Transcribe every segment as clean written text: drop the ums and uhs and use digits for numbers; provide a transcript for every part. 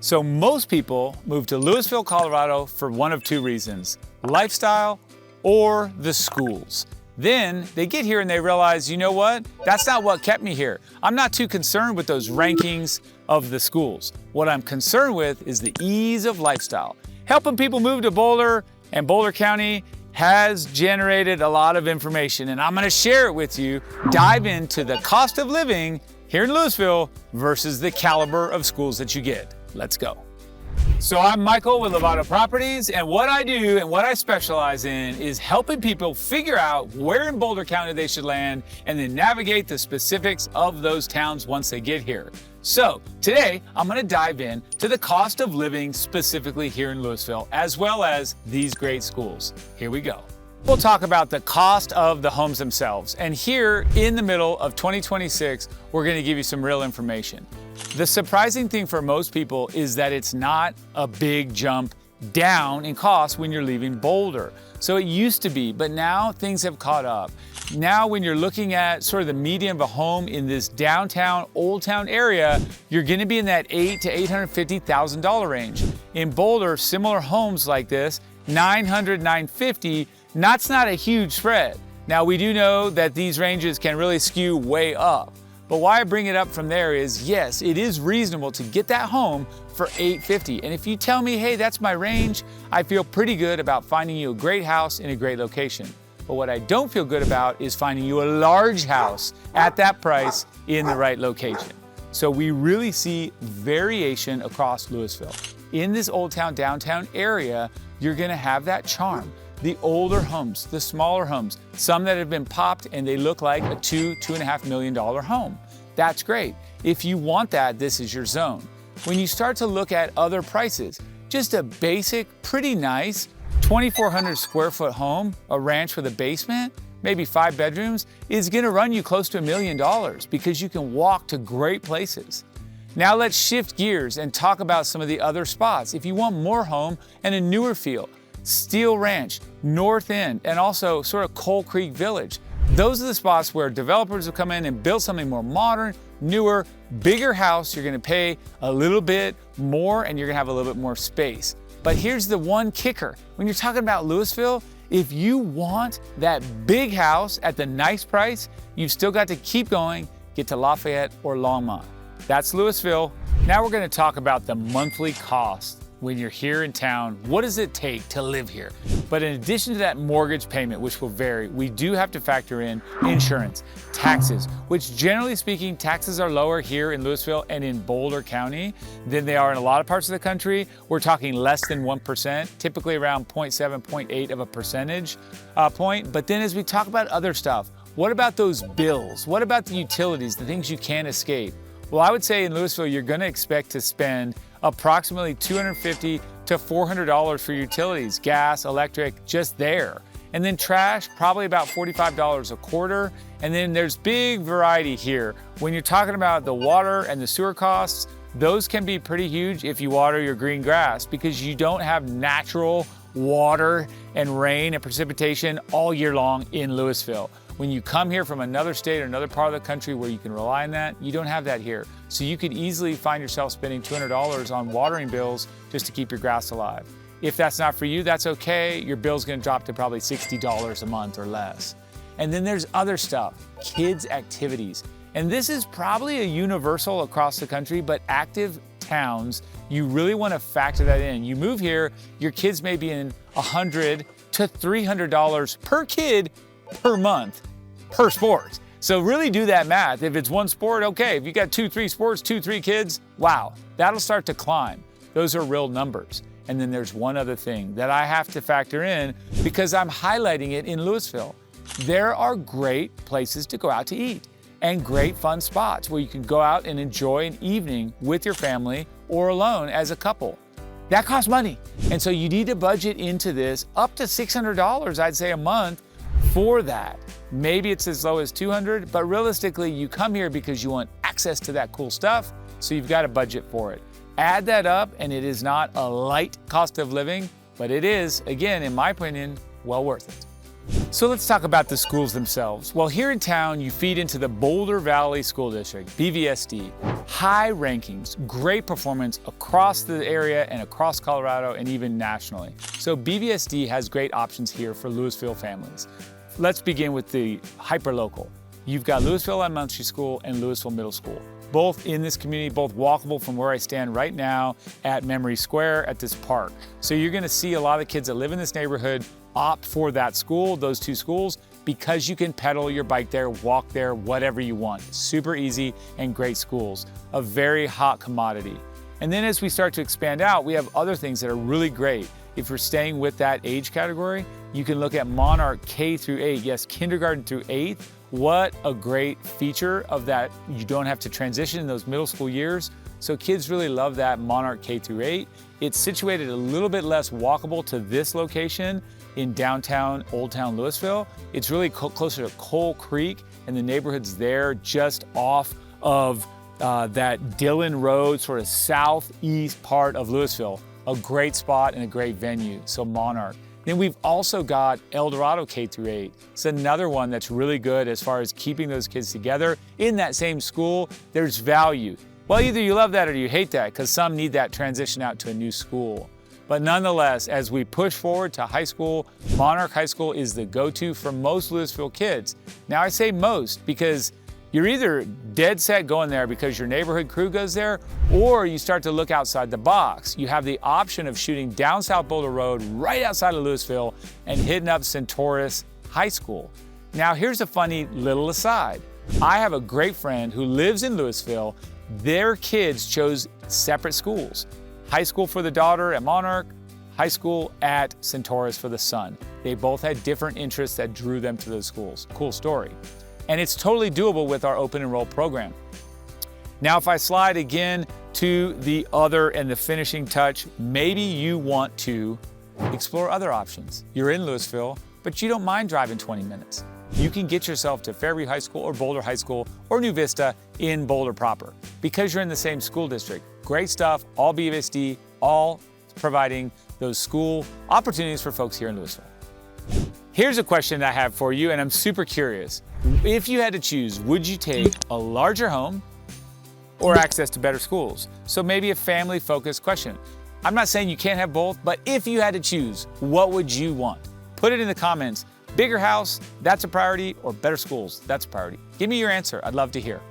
So most people move to Louisville, Colorado for one of two reasons: lifestyle or the schools. Then they get here and they realize, you know what? That's not what kept me here. I'm not too concerned with those rankings of the schools. What I'm concerned with is the ease of lifestyle. Helping people move to Boulder and Boulder County has generated a lot of information, and I'm gonna share it with you. Dive into the cost of living here in Louisville versus the caliber of schools that you get. Let's go. So I'm Michael with Lovato Properties, and what I do and what I specialize in is helping people figure out where in Boulder County they should land and then navigate the specifics of those towns once they get here. So today I'm going to dive in to the cost of living specifically here in Louisville, as well as these great schools. Here we go. We'll talk about the cost of the homes themselves. And here in the middle of 2026, we're going to give you some real information. The surprising thing for most people is that it's not a big jump down in cost when you're leaving Boulder. So it used to be, but now things have caught up. Now when you're looking at sort of the median of a home in this downtown, Old Town area, you're gonna be in that $800,000 to $850,000 range. In Boulder, similar homes like this, $900,000, $950,000, that's not a huge spread. Now we do know that these ranges can really skew way up. But why I bring it up from there is, yes, it is reasonable to get that home for $850,000. And if you tell me, hey, that's my range, I feel pretty good about finding you a great house in a great location. But what I don't feel good about is finding you a large house at that price in the right location. So we really see variation across Louisville. In this Old Town, downtown area, you're gonna have that charm. The older homes, the smaller homes, some that have been popped and they look like a $2.5 million home. That's great. If you want that, this is your zone. When you start to look at other prices, just a basic, pretty nice 2,400 square foot home, a ranch with a basement, maybe 5 bedrooms, is gonna run you close to $1 million because you can walk to great places. Now let's shift gears and talk about some of the other spots. If you want more home and a newer feel, Steel Ranch, North End, and also sort of Coal Creek Village. Those are the spots where developers will come in and build something more modern, newer, bigger house. You're gonna pay a little bit more and you're gonna have a little bit more space. But here's the one kicker. When you're talking about Louisville, if you want that big house at the nice price, you've still got to keep going, get to Lafayette or Longmont. That's Louisville. Now we're gonna talk about the monthly cost. When you're here in town, what does it take to live here? But in addition to that mortgage payment, which will vary, we do have to factor in insurance, taxes, which generally speaking, taxes are lower here in Louisville and in Boulder County than they are in a lot of parts of the country. We're talking less than 1%, typically around 0.7, 0.8 of a percentage point. But then as we talk about other stuff, what about those bills? What about the utilities, the things you can't escape? Well, I would say in Louisville, you're gonna expect to spend approximately $250 to $400 for utilities, gas, electric, just there. And then trash, probably about $45 a quarter. And then there's big variety here. When you're talking about the water and the sewer costs, those can be pretty huge if you water your green grass because you don't have natural water and rain and precipitation all year long in Louisville. When you come here from another state or another part of the country where you can rely on that, you don't have that here. So you could easily find yourself spending $200 on watering bills just to keep your grass alive. If that's not for you, that's okay. Your bill's gonna drop to probably $60 a month or less. And then there's other stuff, kids' activities. And this is probably a universal across the country, but active towns, you really wanna factor that in. You move here, your kids may be in $100 to $300 per kid per month, per sport. So really do that math. If it's one sport, okay. If you got 2-3 sports, 2-3 kids, wow, that'll start to climb. Those are real numbers. And then there's one other thing that I have to factor in because I'm highlighting it in Louisville. There are great places to go out to eat and great fun spots where you can go out and enjoy an evening with your family or alone as a couple. That costs money. And so you need to budget into this up to $600, I'd say, a month for that. Maybe it's as low as $200, but realistically, you come here because you want access to that cool stuff, so you've got a budget for it. Add that up, and it is not a light cost of living, but it is, again, in my opinion, well worth it. So let's talk about the schools themselves. Well, here in town, you feed into the Boulder Valley School District, BVSD. High rankings, great performance across the area and across Colorado and even nationally. So BVSD has great options here for Louisville families. Let's begin with the hyperlocal. You've got Louisville Elementary School and Louisville Middle School, both in this community, both walkable from where I stand right now at Memory Square at this park. So you're gonna see a lot of kids that live in this neighborhood opt for that school, those two schools, because you can pedal your bike there, walk there, whatever you want. Super easy and great schools, a very hot commodity. And then as we start to expand out, we have other things that are really great. If you're staying with that age category, you can look at Monarch K through 8, yes, kindergarten through 8th. What a great feature of that. You don't have to transition in those middle school years. So kids really love that Monarch K through 8. It's situated a little bit less walkable to this location in downtown Old Town Louisville. It's really closer to Coal Creek and the neighborhoods there just off of that Dillon Road, sort of southeast part of Louisville. A great spot and a great venue, so Monarch. Then we've also got El Dorado K through 8. It's another one that's really good as far as keeping those kids together in that same school. There's value. Well, either you love that or you hate that, because some need that transition out to a new school. But nonetheless, as we push forward to high school, Monarch High School is the go-to for most Louisville kids. Now I say most because you're either dead set going there because your neighborhood crew goes there, or you start to look outside the box. You have the option of shooting down South Boulder Road right outside of Louisville and hitting up Centaurus High School. Now here's a funny little aside. I have a great friend who lives in Louisville. Their kids chose separate schools. High school for the daughter at Monarch, high school at Centaurus for the son. They both had different interests that drew them to those schools. Cool story. And it's totally doable with our open enroll program. Now, if I slide again to the other and the finishing touch, maybe you want to explore other options. You're in Louisville, but you don't mind driving 20 minutes. You can get yourself to Fairview High School or Boulder High School or New Vista in Boulder proper because you're in the same school district. Great stuff, all BVSD, all providing those school opportunities for folks here in Louisville. Here's a question I have for you, and I'm super curious. If you had to choose, would you take a larger home or access to better schools? So maybe a family-focused question. I'm not saying you can't have both, but if you had to choose, what would you want? Put it in the comments. Bigger house, that's a priority, or better schools, that's a priority. Give me your answer, I'd love to hear.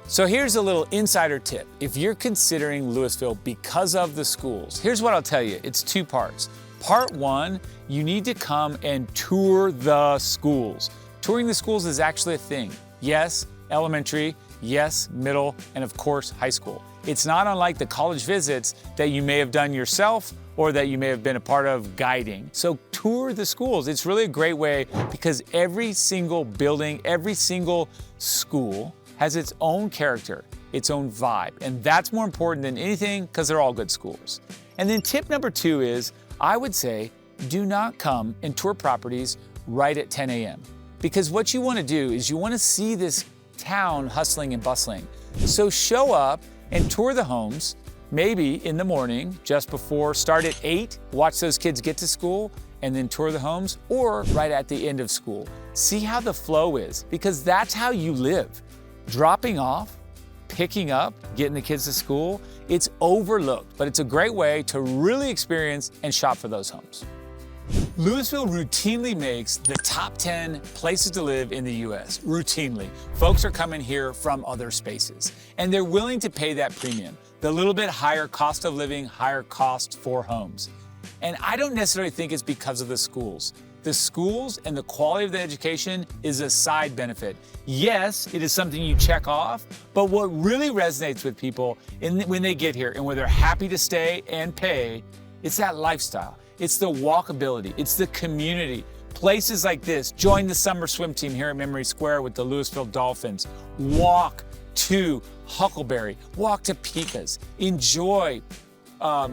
So here's a little insider tip. If you're considering Louisville because of the schools, here's what I'll tell you, it's two parts. Part one, you need to come and tour the schools. Touring the schools is actually a thing. Yes, elementary, yes, middle, and of course, high school. It's not unlike the college visits that you may have done yourself or that you may have been a part of guiding. So tour the schools. It's really a great way because every single building, every single school has its own character, its own vibe. And that's more important than anything because they're all good schools. And then tip number two is, I would say, do not come and tour properties right at 10 a.m. Because what you want to do is you want to see this town hustling and bustling. So show up and tour the homes, maybe in the morning, just before, start at 8, watch those kids get to school, and then tour the homes, or right at the end of school. See how the flow is, because that's how you live. Dropping off, picking up, getting the kids to school, it's overlooked, but it's a great way to really experience and shop for those homes. Louisville routinely makes the top 10 places to live in the US, routinely. Folks are coming here from other spaces, and they're willing to pay that premium, the little bit higher cost of living, higher cost for homes. And I don't necessarily think it's because of the schools. The schools and the quality of the education is a side benefit. Yes, it is something you check off, but what really resonates with people when they get here and where they're happy to stay and pay, it's that lifestyle. It's the walkability, it's the community. Places like this, join the summer swim team here at Memory Square with the Louisville Dolphins. Walk to Huckleberry, walk to Pika's, enjoy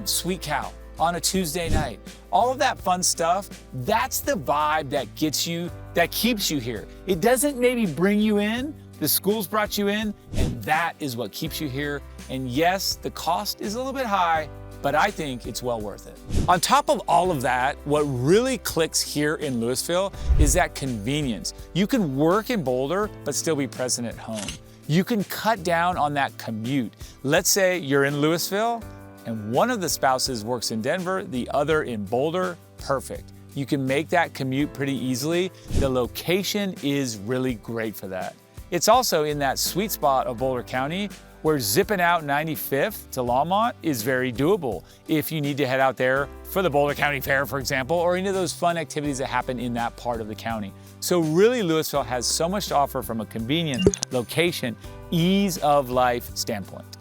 Sweet Cow on a Tuesday night. All of that fun stuff, that's the vibe that gets you, that keeps you here. It doesn't maybe bring you in, the schools brought you in, and that is what keeps you here. And yes, the cost is a little bit high, but I think it's well worth it. On top of all of that, what really clicks here in Louisville is that convenience. You can work in Boulder, but still be present at home. You can cut down on that commute. Let's say you're in Louisville and one of the spouses works in Denver, the other in Boulder. Perfect. You can make that commute pretty easily. The location is really great for that. It's also in that sweet spot of Boulder County where zipping out 95th to Longmont is very doable if you need to head out there for the Boulder County Fair, for example, or any of those fun activities that happen in that part of the county. So really, Louisville has so much to offer from a convenience, location, ease of life standpoint.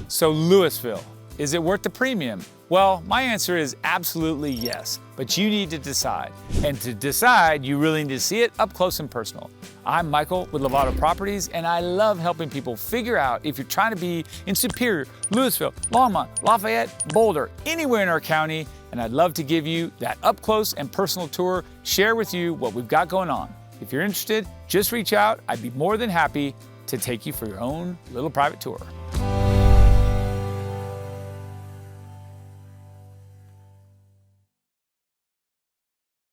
So Louisville, is it worth the premium? Well, my answer is absolutely yes, but you need to decide. And to decide, you really need to see it up close and personal. I'm Michael with Lovato Properties, and I love helping people figure out if you're trying to be in Superior, Louisville, Longmont, Lafayette, Boulder, anywhere in our county, and I'd love to give you that up close and personal tour, share with you what we've got going on. If you're interested, just reach out. I'd be more than happy to take you for your own little private tour.